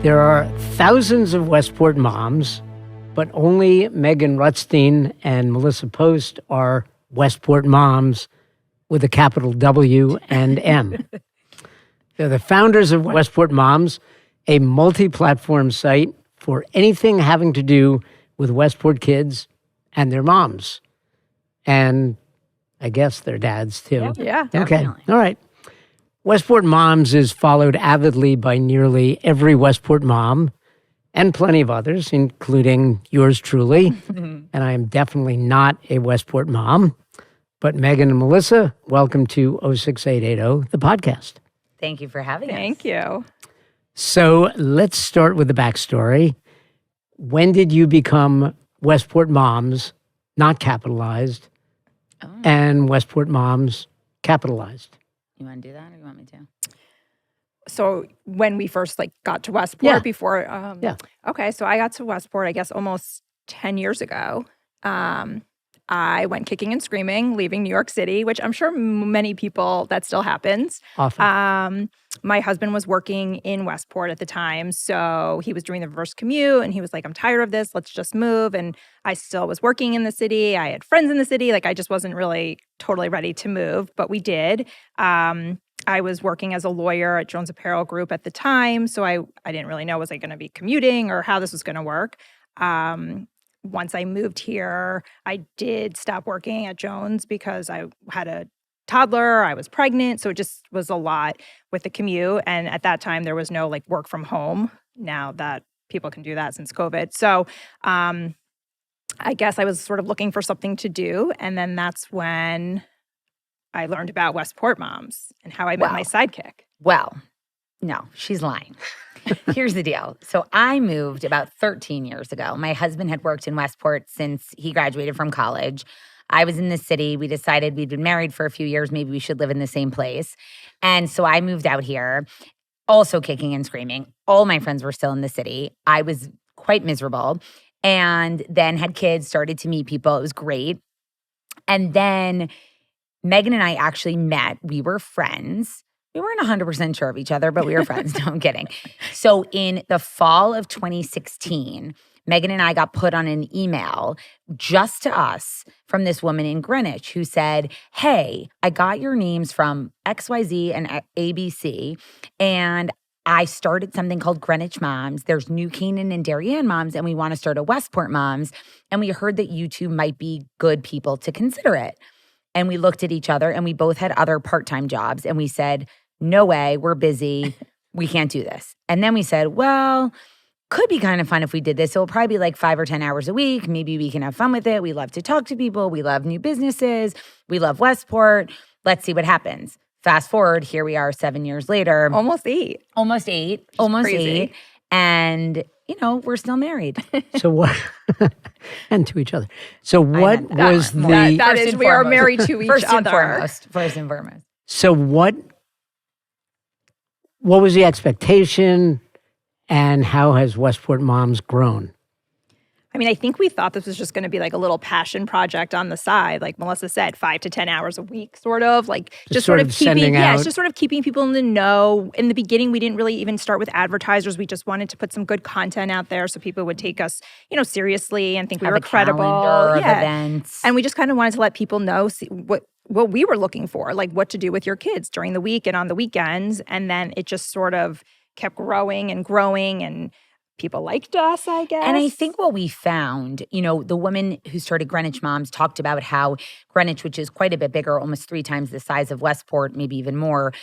There are thousands of Westport moms, but only Megan Rutstein and Melissa Post are Westport Moms with a capital W and M. They're the founders of Westport Moms, a multi-platform site for anything having to do with Westport kids and their moms. And I guess their dads, too. Yeah. Okay. Definitely. All right. Westport Moms is followed avidly by nearly every Westport mom and plenty of others, including yours truly. And I am definitely not a Westport mom. But Megan and Melissa, welcome to 06880, the podcast. Thank you for having us. Thank you. So let's start with the backstory. When did you become Westport Moms, not capitalized, and Westport Moms, capitalized? You want to do that or you want me to? So when we first got to Westport Yeah. before, Yeah. Okay, so I got to Westport, I guess almost 10 years ago. I went kicking and screaming, leaving New York City, which I'm sure many people, that still happens. Often. My husband was working in Westport at the time, so he was doing the reverse commute, and he was like, I'm tired of this, let's just move. And I still was working in the city. I had friends in the city. I just wasn't really totally ready to move, but we did. I was working as a lawyer at Jones Apparel Group at the time, so I didn't really know, was I going to be commuting or how this was going to work. Once I moved here, I did stop working at Jones because I had a toddler, I was pregnant, so it just was a lot with the commute. And at that time, there was no work from home. Now that people can do that since COVID. So I guess I was sort of looking for something to do. And then that's when I learned about Westport Moms and how I met my sidekick. Well, no, she's lying. Here's the deal. So I moved about 13 years ago. My husband had worked in Westport since he graduated from college. I was in the city. We decided we'd been married for a few years. Maybe we should live in the same place. And so I moved out here, also kicking and screaming. All my friends were still in the city. I was quite miserable. And then had kids, started to meet people. It was great. And then Megan and I actually met. We were friends. We weren't 100% sure of each other, but we were friends. No, I'm kidding. So in the fall of 2016, Megan and I got put on an email just to us from this woman in Greenwich who said, hey, I got your names from XYZ and ABC, and I started something called Greenwich Moms. There's New Canaan and Darien Moms, and we want to start a Westport Moms. And we heard that you two might be good people to consider it. And we looked at each other, and we both had other part-time jobs, and we said, no way, we're busy. We can't do this. And then we said, well, could be kind of fun if we did this. It'll probably be 5 or 10 hours a week. Maybe we can have fun with it. We love to talk to people. We love new businesses. We love Westport. Let's see what happens. Fast forward, here we are 7 years later. Almost eight. Almost Crazy. 8. And, we're still married. So what? And to each other. So what was the? That is, we are married to each other. First and foremost. So what was the expectation, and how has Westport Moms grown? I mean, I think we thought this was just going to be a little passion project on the side, like Melissa said, 5 to 10 hours a week, sort of just sort of keeping, it's just sort of keeping people in the know. In the beginning, we didn't really even start with advertisers. We just wanted to put some good content out there so people would take us, seriously and think we were credible. Calendar of events. And we just kind of wanted to let people know what we were looking for, what to do with your kids during the week and on the weekends. And then it just sort of kept growing and people liked us, I guess. And I think what we found, the woman who started Greenwich Moms talked about how Greenwich, which is quite a bit bigger, almost 3 times the size of Westport, maybe even more,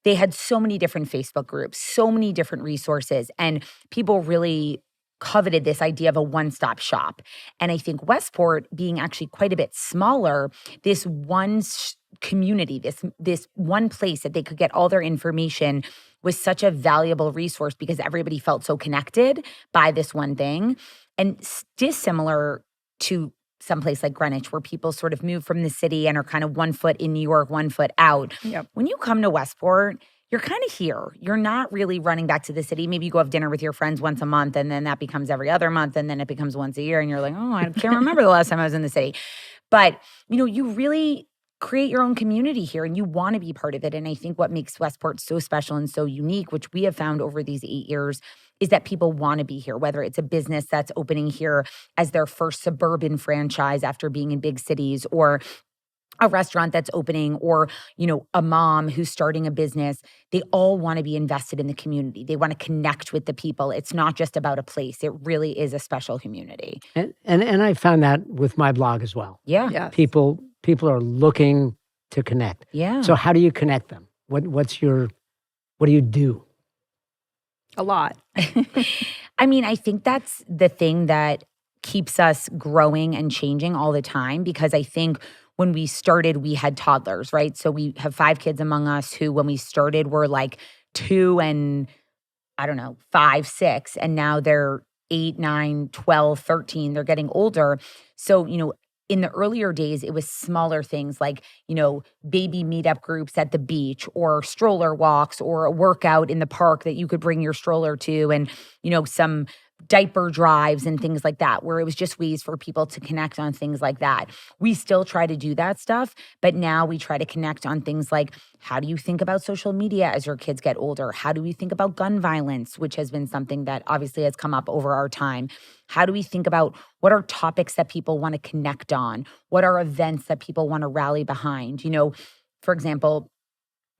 they had so many different Facebook groups, so many different resources, and people really coveted this idea of a one-stop shop. And I think Westport, being actually quite a bit smaller, this one community, this one place that they could get all their information was such a valuable resource because everybody felt so connected by this one thing. And dissimilar to someplace like Greenwich, where people sort of move from the city and are kind of 1 foot in New York, 1 foot out. Yep. When you come to Westport, you're kind of here. You're not really running back to the city. Maybe you go have dinner with your friends once a month, and then that becomes every other month, and then it becomes once a year, and you're like, oh, I can't remember the last time I was in the city. But, you really create your own community here and you want to be part of it. And I think what makes Westport so special and so unique, which we have found over these 8 years, is that people want to be here, whether it's a business that's opening here as their first suburban franchise after being in big cities, or a restaurant that's opening, or, a mom who's starting a business. They all want to be invested in the community. They want to connect with the people. It's not just about a place. It really is a special community. And I found that with my blog as well. Yeah. Yes. People are looking to connect. Yeah. So how do you connect them? What do you do? A lot. I mean, I think that's the thing that keeps us growing and changing all the time, because I think when we started, we had toddlers, right? So we have 5 kids among us who, when we started, were like 2 and, 5, 6. And now they're 8, 9, 12, 13. They're getting older. So, in the earlier days, it was smaller things like, baby meetup groups at the beach, or stroller walks, or a workout in the park that you could bring your stroller to, and, some diaper drives and things like that, where it was just ways for people to connect on things like that. We still try to do that stuff, but now we try to connect on things like, how do you think about social media as your kids get older? How do we think about gun violence, which has been something that obviously has come up over our time? How do we think about what are topics that people want to connect on? What are events that people want to rally behind? For example,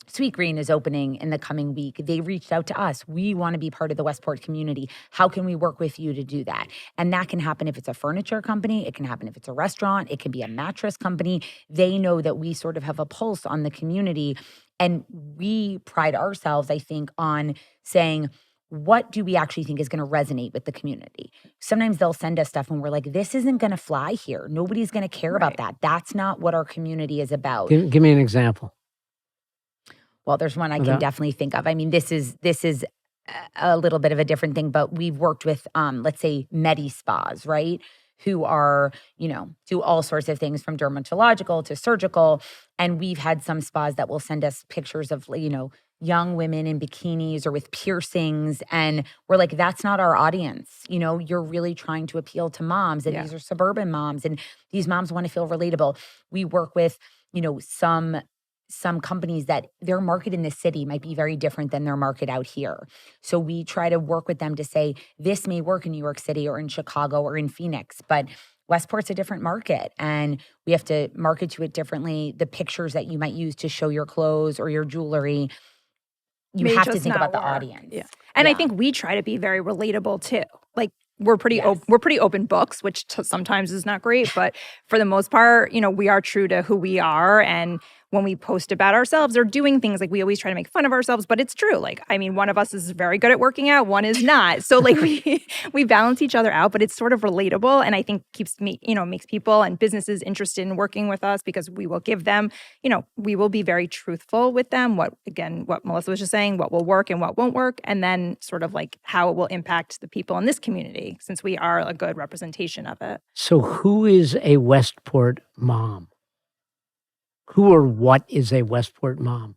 Sweet Green is opening in the coming week. They reached out to us. We want to be part of the Westport community. How can we work with you to do that? And that can happen if it's a furniture company. It can happen if it's a restaurant. It can be a mattress company. They know that we sort of have a pulse on the community. And we pride ourselves, I think, on saying, what do we actually think is going to resonate with the community? Sometimes they'll send us stuff and we're like, this isn't going to fly here. Nobody's going to care about that. That's not what our community is about. Give me an example. Well, there's one I can definitely think of. I mean, this is a little bit of a different thing, but we've worked with, let's say, Medi spas, right? Who are, do all sorts of things from dermatological to surgical. And we've had some spas that will send us pictures of, young women in bikinis or with piercings. And we're like, that's not our audience. You're really trying to appeal to moms. And these are suburban moms. And these moms want to feel relatable. We work with, some companies that their market in the city might be very different than their market out here. So we try to work with them to say, this may work in New York City or in Chicago or in Phoenix, but Westport's a different market and we have to market to it differently. The pictures that you might use to show your clothes or your jewelry, you have to think about the audience. Yeah. And I think we try to be very relatable too. Like, we're pretty open books, which sometimes is not great, but for the most part, we are true to who we are. And when we post about ourselves or doing things, like, we always try to make fun of ourselves, but it's true. Like, I mean, one of us is very good at working out, one is not. So like we balance each other out, but it's sort of relatable. And I think makes people and businesses interested in working with us, because we will give them, we will be very truthful with them. What Melissa was just saying, what will work and what won't work. And then sort of like how it will impact the people in this community, since we are a good representation of it. So who is a Westport mom? Who or what is a Westport mom?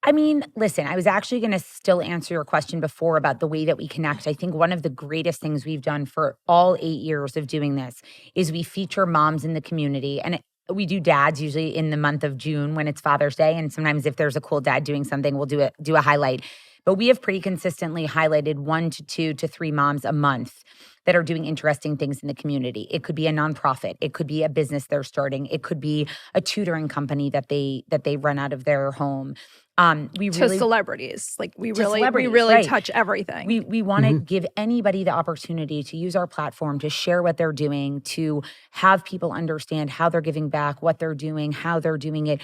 I mean, listen, I was actually going to still answer your question before about the way that we connect. I think one of the greatest things we've done for all 8 years of doing this is we feature moms in the community. And we do dads usually in the month of June when it's Father's Day. And sometimes if there's a cool dad doing something, we'll do a highlight. But we have pretty consistently highlighted 1 to 2 to 3 moms a month that are doing interesting things in the community. It could be a nonprofit. It could be a business they're starting. It could be a tutoring company that they run out of their home. Celebrities. Like, we really right. touch everything. We want to give anybody the opportunity to use our platform, to share what they're doing, to have people understand how they're giving back, what they're doing, how they're doing it.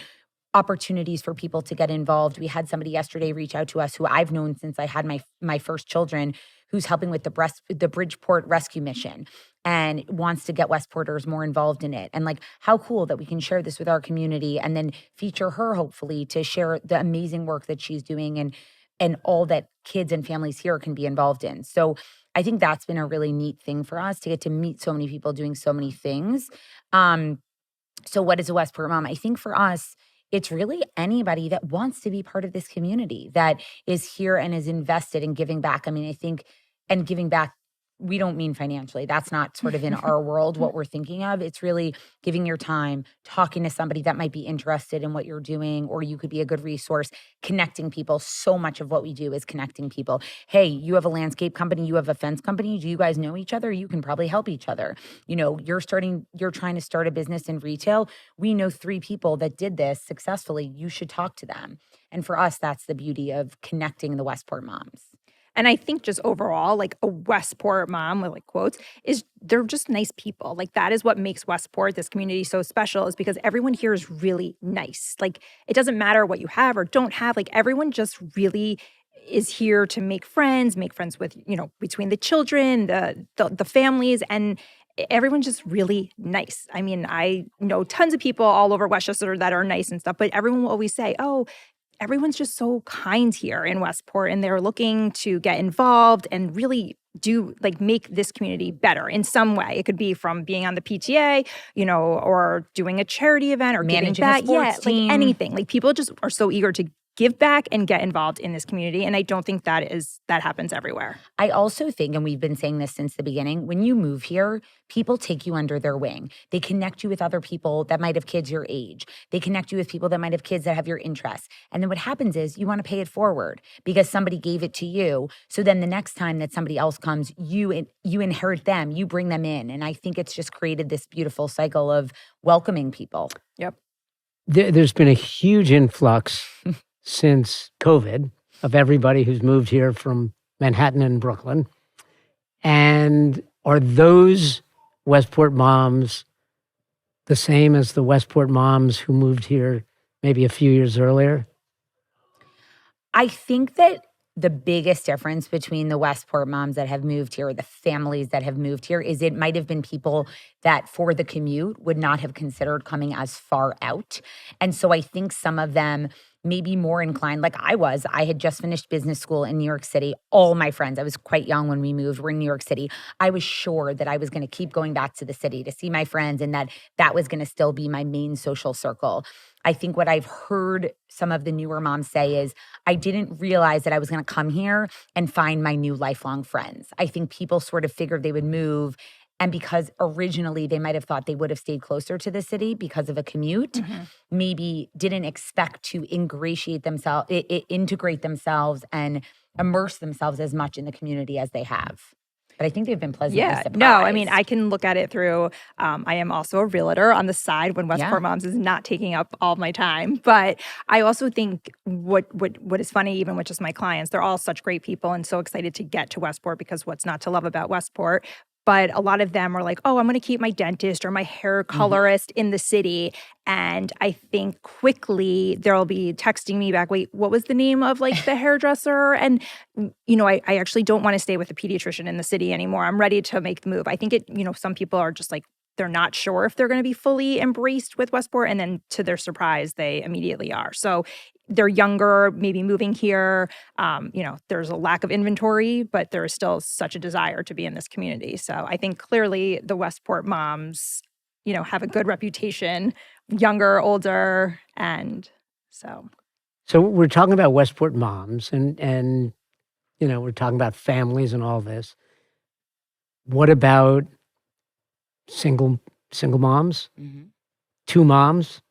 Opportunities for people to get involved. We had somebody yesterday reach out to us who I've known since I had my first children, who's helping with the Bridgeport Rescue Mission and wants to get Westporters more involved in it. And like, how cool that we can share this with our community and then feature her, hopefully, to share the amazing work that she's doing and all that kids and families here can be involved in. So I think that's been a really neat thing for us, to get to meet so many people doing so many things. So what is a Westport mom? I think for us, it's really anybody that wants to be part of this community, that is here and is invested in giving back. I mean, I think, and giving back we don't mean financially. That's not sort of in our world what we're thinking of. It's really giving your time, talking to somebody that might be interested in what you're doing, or you could be a good resource, connecting people. So much of what we do is connecting people. Hey, you have a landscape company, you have a fence company. Do you guys know each other? You can probably help each other. You're trying to start a business in retail. We know 3 people that did this successfully. You should talk to them. And for us, that's the beauty of connecting the Westport moms. And I think just overall, like a Westport mom with like quotes is they're just nice people. Like that is what makes Westport, this community, so special, is because everyone here is really nice. Like it doesn't matter what you have or don't have. Like everyone just really is here to make friends with, between the children, the families, and everyone's just really nice. I mean, I know tons of people all over Westchester that are nice and stuff, but everyone will always say, oh, everyone's just so kind here in Westport, and they're looking to get involved and really do make this community better in some way. It could be from being on the PTA, or doing a charity event or managing giving back. a sports team. Anything. Like people just are so eager to give back and get involved in this community. And I don't think that happens everywhere. I also think, and we've been saying this since the beginning, when you move here, people take you under their wing. They connect you with other people that might have kids your age. They connect you with people that might have kids that have your interests. And then what happens is you want to pay it forward because somebody gave it to you. So then the next time that somebody else comes, you inherit them, you bring them in. And I think it's just created this beautiful cycle of welcoming people. Yep. There's been a huge influx since COVID of everybody who's moved here from Manhattan and Brooklyn. And are those Westport moms the same as the Westport moms who moved here maybe a few years earlier? I think that the biggest difference between the Westport moms that have moved here, or the families that have moved here, is it might have been people that for the commute would not have considered coming as far out. And so I think some of them may be more inclined, like I had just finished business school in New York City. All my friends, I was quite young when we moved, were in New York City. I was sure that I was going to keep going back to the city to see my friends, and that was going to still be my main social circle. I think what I've heard some of the newer moms say is, I didn't realize that I was going to come here and find my new lifelong friends. I think people sort of figured they would move, and because originally they might have thought they would have stayed closer to the city because of a commute, maybe didn't expect to integrate themselves and immerse themselves as much in the community as they have. But I think they've been pleasantly surprised. No, I mean, I can look at it through, I am also a realtor on the side when Westport Moms is not taking up all my time. But I also think what is funny, even with just my clients, they're all such great people and so excited to get to Westport, because what's not to love about Westport? But a lot of them are like, oh, I'm going to keep my dentist or my hair colorist in the city. And I think quickly they'll be texting me back, wait, what was the name of the hairdresser? And, I actually don't want to stay with a pediatrician in the city anymore. I'm ready to make the move. I think some people are just they're not sure if they're going to be fully embraced with Westport. And then to their surprise, they immediately are. So they're younger, maybe moving here. There's a lack of inventory, but there is still such a desire to be in this community. So I think clearly the Westport moms, have a good reputation, younger, older, and so. So we're talking about Westport moms and we're talking about families and all this. What about single moms? Mm-hmm. Two moms?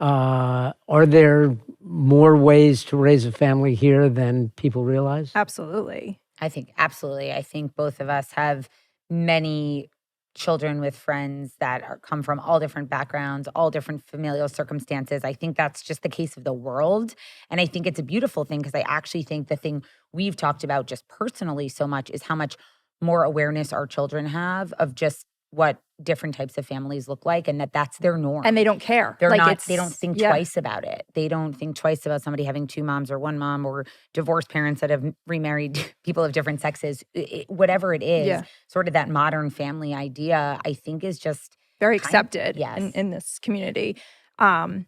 Are there more ways to raise a family here than people realize? Absolutely. I think absolutely. I think both of us have many children with friends that come from all different backgrounds, all different familial circumstances. I think that's just the case of the world. And I think it's a beautiful thing, because I actually think the thing we've talked about just personally so much is how much more awareness our children have of just what different types of families look like, and that's their norm. And they don't care. They don't think twice about it. They don't think twice about somebody having two moms or one mom, or divorced parents that have remarried people of different sexes. Whatever it is, sort of that modern family idea, I think is just very accepted in this community. I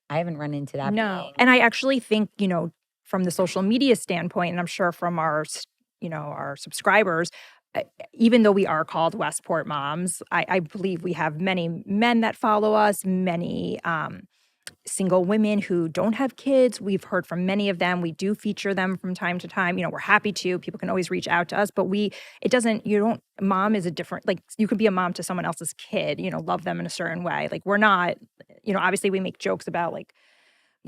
haven't run into that. No. And I actually think, from the social media standpoint, and I'm sure from our subscribers, even though we are called Westport Moms, I believe we have many men that follow us, many single women who don't have kids. We've heard from many of them. We do feature them from time to time. We're happy to. People can always reach out to us, but mom is a different, like, you could be a mom to someone else's kid, love them in a certain way. Like, we're not, obviously we make jokes about, like,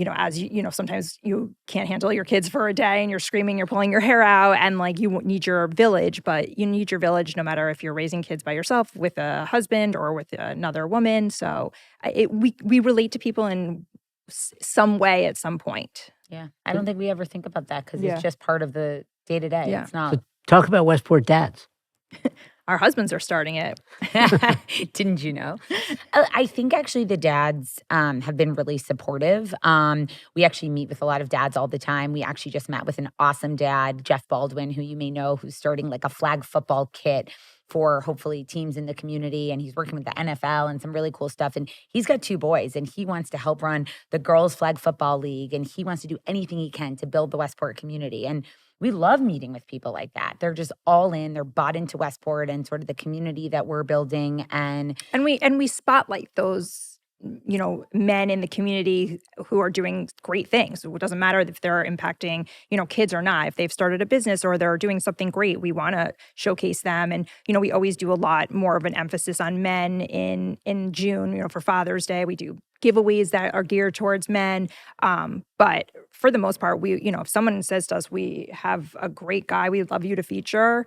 as sometimes you can't handle your kids for a day and you're screaming, you're pulling your hair out, and like you need your village, but you need your village no matter if you're raising kids by yourself, with a husband, or with another woman. So we relate to people in some way at some point. Yeah. I don't think we ever think about that because it's just part of the day to day. It's not. So talk about Westport dads. Our husbands are starting it. Didn't you know? I think actually the dads have been really supportive. We actually meet with a lot of dads all the time. We actually just met with an awesome dad, Jeff Baldwin, who you may know, who's starting like a flag football kit for hopefully teams in the community. And he's working with the NFL and some really cool stuff. And he's got 2 boys and he wants to help run the girls flag football league. And he wants to do anything he can to build the Westport community. And we love meeting with people like that. They're just all in. They're bought into Westport and sort of the community that we're building. And we spotlight those, men in the community who are doing great things. It doesn't matter if they're impacting, kids or not. If they've started a business or they're doing something great, we want to showcase them. And, we always do a lot more of an emphasis on men in June, for Father's Day. We do giveaways that are geared towards men. But for the most part, if someone says to us, we have a great guy we'd love you to feature,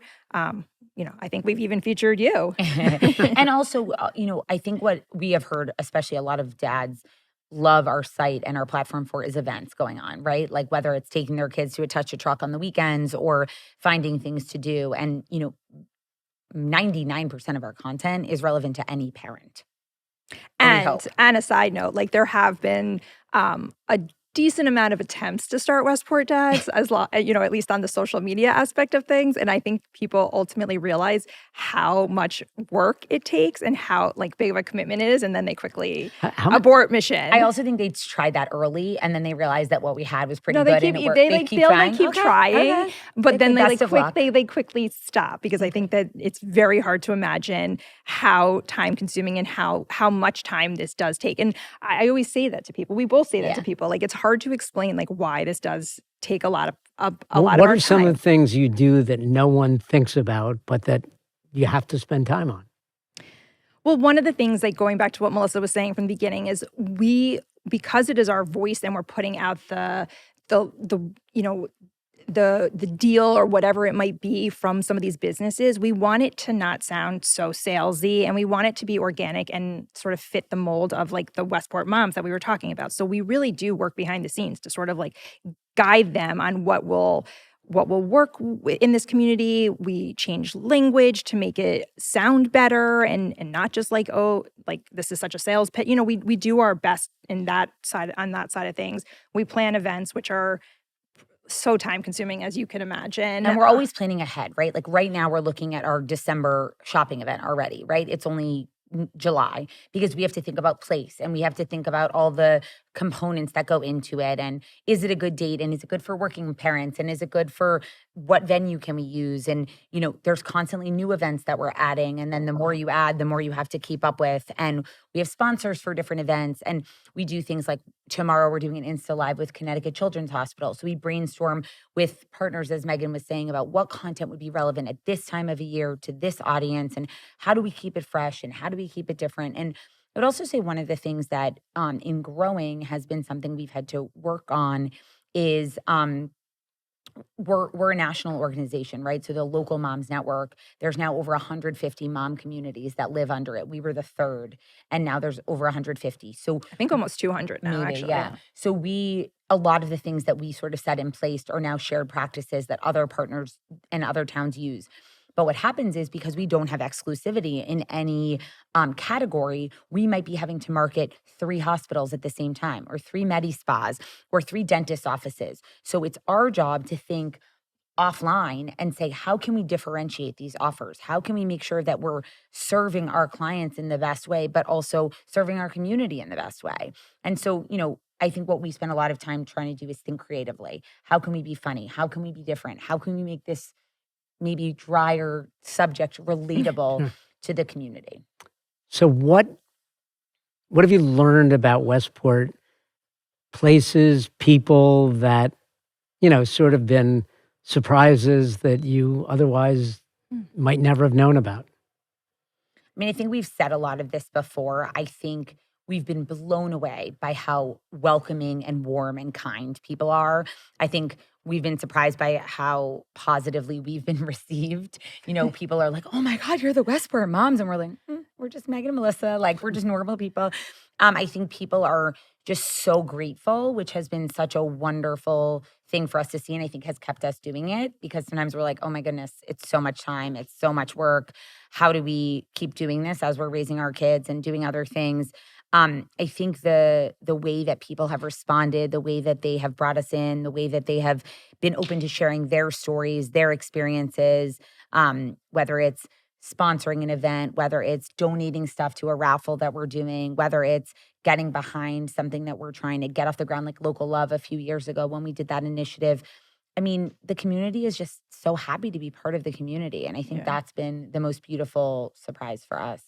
I think we've even featured you. And also, I think what we have heard, especially a lot of dads love our site and our platform for, is events going on, right? Like whether it's taking their kids to a touch a truck on the weekends or finding things to do. And, 99% of our content is relevant to any parent. And a side note, like there have been a decent amount of attempts to start Westport Dads, at least on the social media aspect of things. And I think people ultimately realize how much work it takes and how big of a commitment it is, and then they quickly abort mission. I also think they tried that early, and then they realized that what we had was pretty good. They keep trying, but then they quickly stop, because I think that it's very hard to imagine how time consuming and how much time this does take. And I always say that to people. We both say that to people. Like, it's hard to explain why this does take a lot of our time. What are some of the things you do that no one thinks about, but that you have to spend time on? Well, one of the things, going back to what Melissa was saying from the beginning, is because it is our voice and we're putting out the deal or whatever it might be from some of these businesses, we want it to not sound so salesy, and we want it to be organic and sort of fit the mold of the Westport Moms that we were talking about. So we really do work behind the scenes to sort of guide them on what will work in this community. We change language to make it sound better and not just this is such a sales pitch. We do our best on that side of things. We plan events which are so time consuming, as you can imagine. And we're always planning ahead, right? Like right now we're looking at our December shopping event already, right? It's only July, because we have to think about place and we have to think about all the components that go into it. And is it a good date? And is it good for working parents? And is it good for what venue can we use? And, there's constantly new events that we're adding. And then the more you add, the more you have to keep up with. And we have sponsors for different events. And we do things like tomorrow we're doing an Insta Live with Connecticut Children's Hospital. So we brainstorm with partners, as Megan was saying, about what content would be relevant at this time of a year to this audience, and how do we keep it fresh and how do we keep it different. And I would also say one of the things that in growing has been something we've had to work on is we're a national organization, right? So the Local Moms Network, there's now over 150 mom communities that live under it. We were the third, and now there's over 150. So I think almost 200 now, maybe, actually. Yeah. So a lot of the things that we sort of set in place are now shared practices that other partners and other towns use. But what happens is, because we don't have exclusivity in any category, we might be having to market 3 hospitals at the same time, or 3 Medi Spas, or 3 dentist offices. So it's our job to think offline and say, how can we differentiate these offers? How can we make sure that we're serving our clients in the best way, but also serving our community in the best way? And so, I think what we spend a lot of time trying to do is think creatively. How can we be funny? How can we be different? How can we make this maybe drier subject relatable to the community? So what have you learned about Westport places, people that, sort of been surprises that you otherwise might never have known about? I mean, I think we've said a lot of this before. I think we've been blown away by how welcoming and warm and kind people are. I think we've been surprised by how positively we've been received. People are like, oh my God, you're the Westport Moms. And we're like, we're just Megan and Melissa. Like, we're just normal people. I think people are just so grateful, which has been such a wonderful thing for us to see. And I think has kept us doing it because sometimes we're like, oh my goodness, it's so much time. It's so much work. How do we keep doing this as we're raising our kids and doing other things? I think the way that people have responded, the way that they have brought us in, the way that they have been open to sharing their stories, their experiences, whether it's sponsoring an event, whether it's donating stuff to a raffle that we're doing, whether it's getting behind something that we're trying to get off the ground, like Local Love a few years ago when we did that initiative. I mean, the community is just so happy to be part of the community. And I think that's been the most beautiful surprise for us.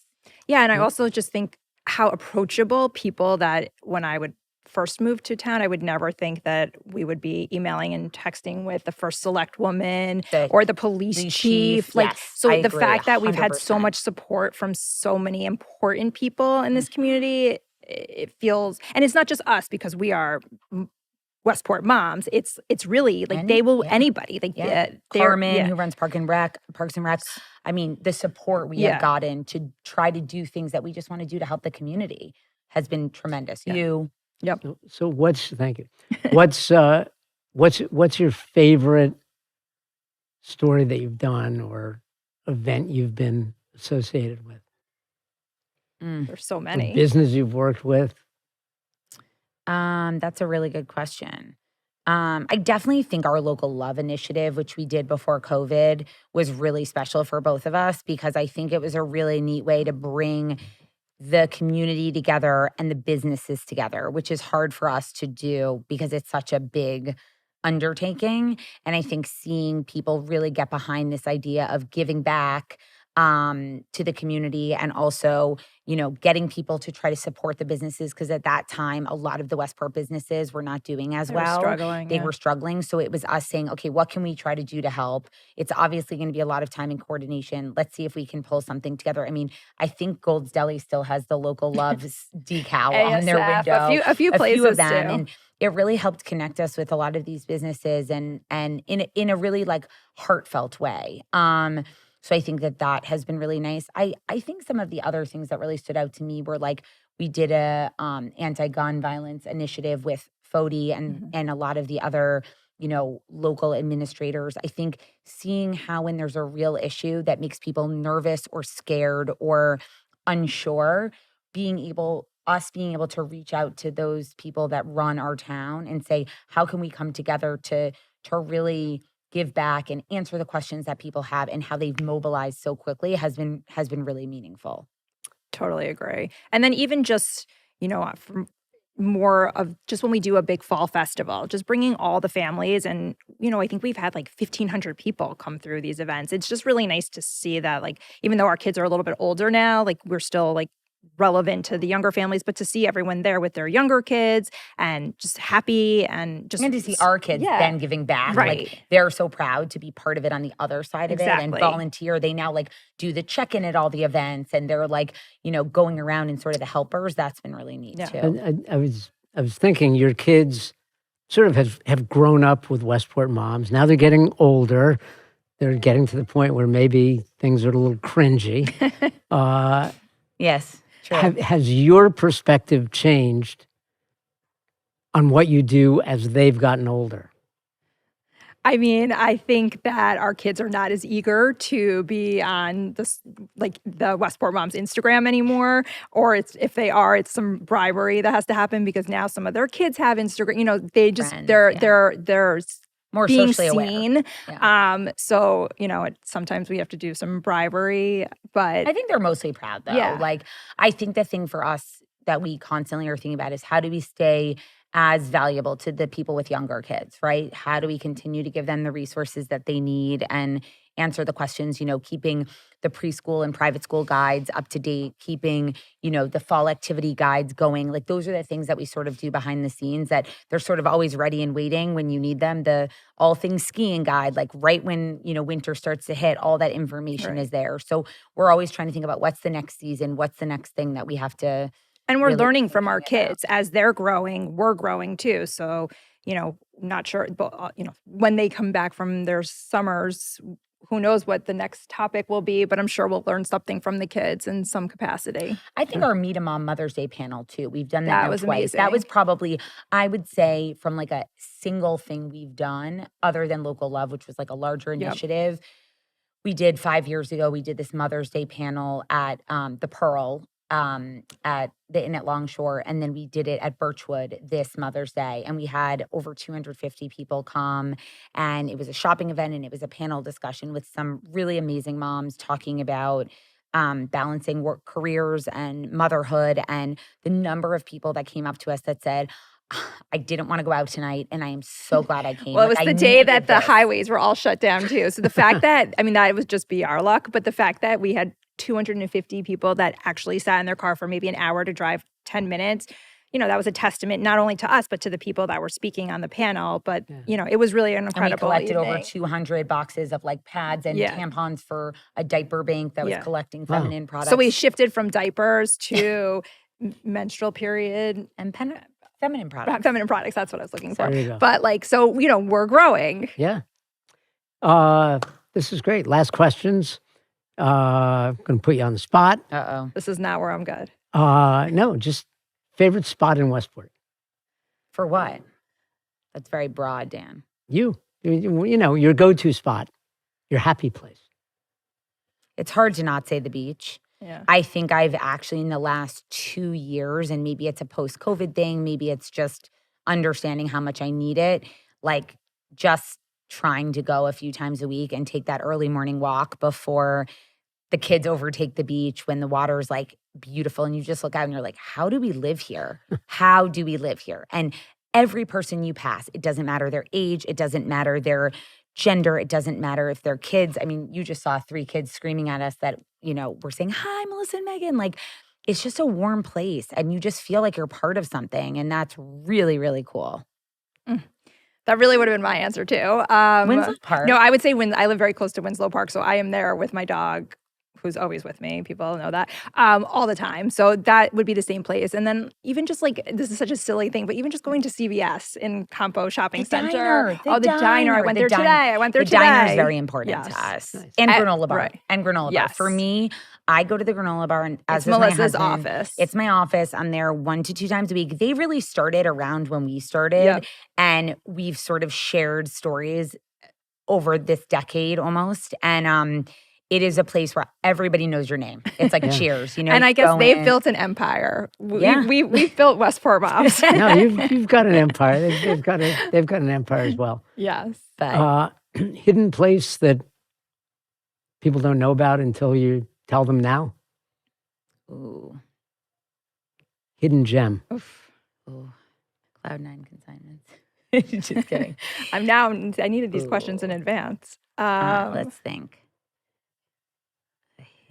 Yeah, and I also just think how approachable people that when I would first move to town, I would never think that we would be emailing and texting with the first select woman or the police chief. Like, yes, so I the agree, fact that we've had 100%. so much support from so many important people in this community, it feels, and it's not just us because we are Westport Moms. It's really like they will anybody like Carmen who runs Parks and Rec. I mean, the support we have gotten to try to do things that we just want to do to help the community has been tremendous. Yep. So thank you. What's your favorite story that you've done or event you've been associated with? There's so many. Or business you've worked with? That's a really good question. I definitely think our Local Love initiative, which we did before COVID, was really special for both of us because I think it was a really neat way to bring the community together and the businesses together, which is hard for us to do because it's such a big undertaking. And I think seeing people really get behind this idea of giving back to the community and also, getting people to try to support the businesses because at that time, a lot of the Westport businesses were not doing as well. They were struggling. So it was us saying, okay, what can we try to do to help? It's obviously going to be a lot of time and coordination. Let's see if we can pull something together. I mean, I think Gold's Deli still has the Local Loves decal on their window. A few places of them. too. And it really helped connect us with a lot of these businesses and in a really like heartfelt way. So I think that has been really nice. I think some of the other things that really stood out to me were like we did a anti-gun violence initiative with FODI and a lot of the other, local administrators. I think seeing how when there's a real issue that makes people nervous or scared or unsure, being able to reach out to those people that run our town and say, how can we come together to really give back and answer the questions that people have and how they've mobilized so quickly has been really meaningful. Totally agree. And then even just, from more of just when we do a big fall festival, just bringing all the families and, I think we've had like 1,500 people come through these events. It's just really nice to see that, like, even though our kids are a little bit older now, like we're still like relevant to the younger families, but to see everyone there with their younger kids and just happy and to see our kids then giving back. Right. Like they're so proud to be part of it on the other side of it and volunteer. They now like do the check-in at all the events and they're like, going around and sort of the helpers. That's been really neat too. And I was thinking your kids sort of have grown up with Westport Moms. Now they're getting older. They're getting to the point where maybe things are a little cringy. Yes. True. Has your perspective changed on what you do as they've gotten older? I mean, I think that our kids are not as eager to be on this, like the Westport Moms Instagram anymore, or if they are, it's some bribery that has to happen because now some of their kids have Instagram. They just Friends, they're more being socially seen. aware. Yeah. So sometimes we have to do some bribery, but I think they're mostly proud though. Yeah. Like I think the thing for us that we constantly are thinking about is how do we stay as valuable to the people with younger kids, right? How do we continue to give them the resources that they need and answer the questions, keeping the preschool and private school guides up to date, keeping, the fall activity guides going. Like those are the things that we sort of do behind the scenes that they're sort of always ready and waiting when you need them. The all things skiing guide, like right when, winter starts to hit, all that information is there. So we're always trying to think about what's the next season, what's the next thing that we have to. And we're learning from our kids as they're growing, we're growing too. So, not sure, but, when they come back from their summers, who knows what the next topic will be, but I'm sure we'll learn something from the kids in some capacity. I think our Meet a Mom Mother's Day panel too. We've done that was twice. amazing. That was probably, I would say, from like a single thing we've done other than Local Love, which was like a larger initiative. We did 5 years ago, we did this Mother's Day panel at the Pearl at the Inn at Longshore, and then we did it at Birchwood this Mother's Day, and we had over 250 people come, and it was a shopping event, and it was a panel discussion with some really amazing moms talking about balancing work careers and motherhood, and the number of people that came up to us that said, I didn't want to go out tonight, and I am so glad I came. Well, it was the day that the highways were all shut down too. So the fact that, that was just be our luck, but the fact that we had 250 people that actually sat in their car for maybe an hour to drive 10 minutes, that was a testament not only to us, but to the people that were speaking on the panel. But, it was really an incredible And we collected evening. over 200 boxes of like pads and tampons for a diaper bank that was collecting feminine products. So we shifted from diapers to menstrual period and feminine products. Feminine products, that's what I was looking for. There you go. But we're growing. Yeah. This is great. Last questions. I'm going to put you on the spot. Uh-oh. This is not where I'm good. No, just favorite spot in Westport. For what? That's very broad, Dan. Your go-to spot, your happy place. It's hard to not say the beach. Yeah. I think I've actually in the last 2 years, and maybe it's a post-COVID thing, maybe it's just understanding how much I need it, like just trying to go a few times a week and take that early morning walk before the kids overtake the beach when the water is like beautiful and you just look out and you're like, how do we live here? How do we live here? And every person you pass, it doesn't matter their age, it doesn't matter their gender, it doesn't matter if they're kids. I mean, you just saw 3 kids screaming at us that, were saying, hi, Melissa and Megan. Like, it's just a warm place and you just feel like you're part of something. And that's really, really cool. That really would have been my answer too. Winslow Park. No, I would say I live very close to Winslow Park, so I am there with my dog, who's always with me. People know that all the time. So that would be the same place. And then even just like, this is such a silly thing, but even just going to CVS in Campo Shopping Center. The diner. I went there today. I went there the today. The diner is very important to us. Nice. And granola bar. Right. And granola bar. Yes. For me, I go to the granola bar and as It's is my Melissa's husband. office. It's my office. I'm there 1 to 2 times a week. They really started around when we started. Yep. And we've sort of shared stories over this decade almost. And it is a place where everybody knows your name. It's like Cheers, And I guess they've built an empire. We've built Westport Moms. No, you've got an empire. They've got an empire as well. Yes. But Hidden place that people don't know about until you tell them now. ooh, Hidden gem. ooh. Cloud9 consignments. Just kidding. I needed these questions in advance. Let's think.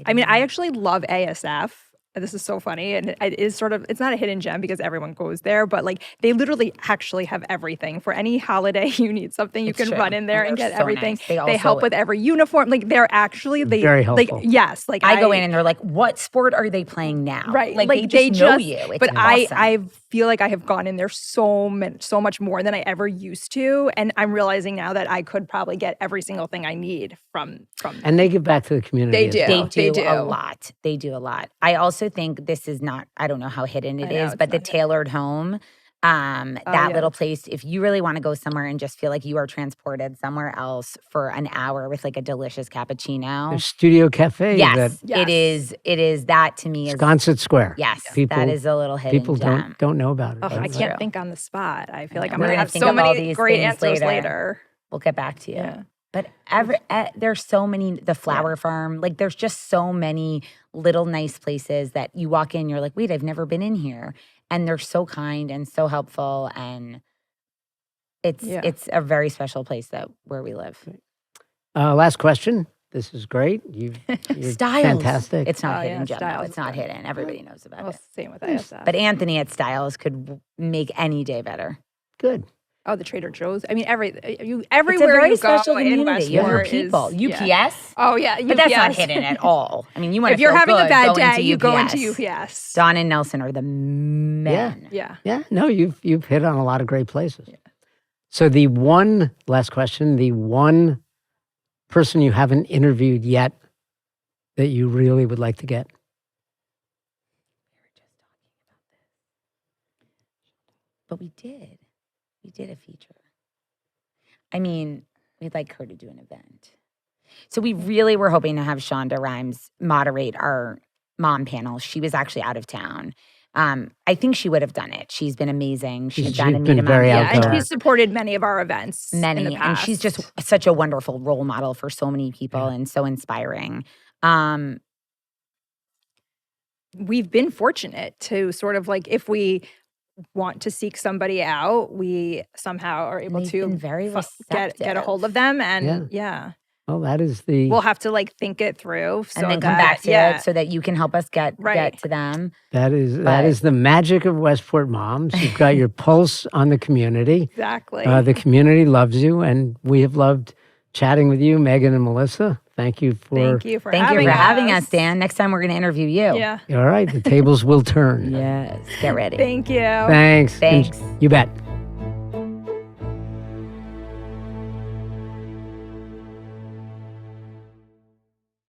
I actually love ASF. This is so funny. And it is sort of, it's not a hidden gem because everyone goes there, but like they literally actually have everything. For any holiday you need something, you It's can true. run in there and they're get so everything. nice. They also- help with every uniform. Like they're actually, Very helpful. Like, yes. Like I go in and they're like, what sport are they playing now? Right. Like they just know you. It's but awesome. I feel like I have gone in there so much more than I ever used to. And I'm realizing now that I could probably get every single thing I need from them. And they give back to the community. They as do. well. They do They a do. lot. They do a lot. I also think this is not, I don't know how hidden it I know, is, it's but the not hidden. tailored home, that yeah. little place, if you really want to go somewhere and just feel like you are transported somewhere else for an hour with like a delicious cappuccino. There's Studio Cafe. Yes, Yes. it is that to me is, Sconset Square. yes, People- that is a little hidden People gem. don't know about it. Oh, but I it's- can't true. think on the spot. I feel I like know. I'm We're going to gonna have think so of all many these great things answers later. later. We'll get back to you. Yeah. But there's so many, the flower farm, like there's just so many little nice places that you walk in, you're like, wait, I've never been in here. And they're so kind and so helpful, and it's a very special place where we live. Last question. This is great. You're Styles. fantastic. It's not hidden, Jen. Styles It's not hidden. Everybody knows about it. Same with ISF. But Anthony at Styles could make any day better. Good. Oh, the Trader Joe's. I mean, everywhere It's a very you special go in community. You have your Westport people. is- UPS. Oh yeah, UPS. But that's not hidden at all. I mean, you want If to you're feel having good, a bad go day, into you go into UPS. UPS. Don and Nelson are the men. Yeah. Yeah. No, you've hit on a lot of great places. Yeah. So the one last question, the one person you haven't interviewed yet that you really would like to get? But we did. We did a feature. I mean, we'd like her to do an event. So we really were hoping to have Shonda Rimes moderate our mom panel. She was actually out of town. I think she would have done it. She's been amazing. She's done been Meet very Mom. outgoing. And she's supported many of our events. Many. in the past. And she's just such a wonderful role model for so many people and so inspiring. We've been fortunate to sort of like, if we want to seek somebody out, we somehow are able They've to been very get a hold of them. And yeah. Well, that is the... We'll have to like think it through. So and then come back to it so that you can help us get to them. That is the magic of Westport Moms. You've got your pulse on the community. Exactly. The community loves you, and we have loved chatting with you, Megan and Melissa. Thank you for having us, Dan. Next time we're going to interview you. Yeah. All right, the tables will turn. Yes. Get ready. Thank you. Thanks. Thanks. You bet.